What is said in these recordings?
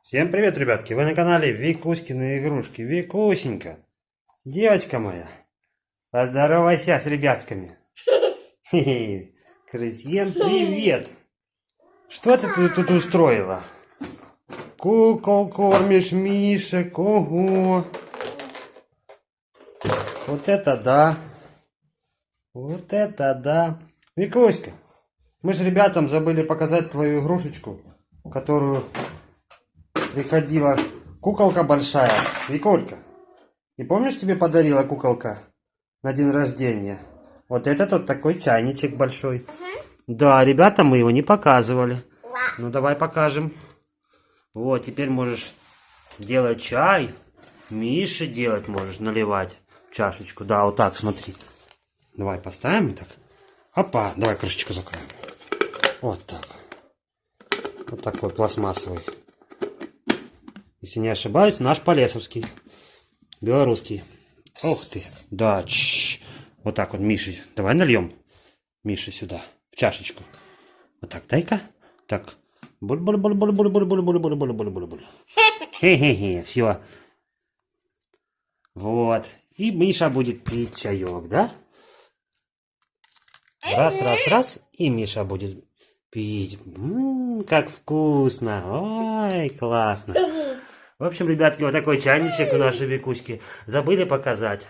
Всем привет, ребятки! Вы на канале Викуськины игрушки. Викусенька, девочка моя, поздоровайся с ребятками. Всем привет! Что ты тут устроила? Кукол кормишь, мишек, ого! Вот это да! Вот это да! Викуська, мы же ребятам забыли показать твою игрушечку, которую приходила куколка большая. Викулька, и помнишь, тебе подарила куколка на день рождения? Вот этот вот такой чайничек большой. Да, ребятам мы его не показывали. Ну давай покажем. Вот, теперь можешь делать чай. Мише делать можешь, наливать в чашечку. Да, вот так, смотри. Давай поставим так. Опа, давай крышечку закроем. Вот так. Вот такой пластмассовый. Если не ошибаюсь, наш Полесовский. Белорусский. Ух ты. Да. Вот так вот, Мише. Давай нальем Мише сюда. В чашечку. Вот так, дай-ка. Так. Буль-буль-буль-буль-буль-буль-буль-буль-буль-буль-буль. Хе-хе-хе. Все. Вот. И Миша будет пить чаек, да? Раз, раз, раз. И Миша будет пить. Как вкусно. Ой, классно. В общем, ребятки, вот такой чайничек у нашей Викуськи. Забыли показать.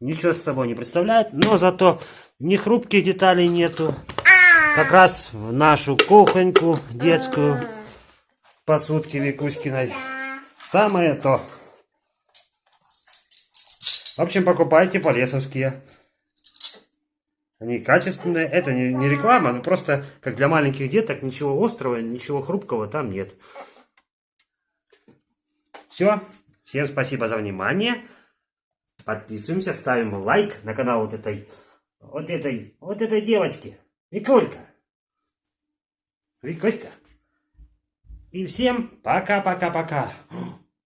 Ничего с собой не представляет, но зато ни хрупких деталей нету. Как раз в нашу кухоньку детскую посудки Викуськиной. Самое то. В общем, покупайте полесовские. Они качественные. Это не реклама, но просто как для маленьких деток. Ничего острого, ничего хрупкого там нет. Все. Всем спасибо за внимание. Подписываемся, ставим лайк на канал вот этой девочки. Викулька. Викуська. И всем пока-пока-пока.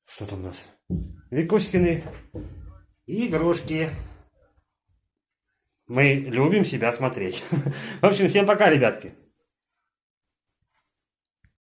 Что там у нас? Викуськины игрушки. Мы любим себя смотреть. В общем, всем пока, ребятки.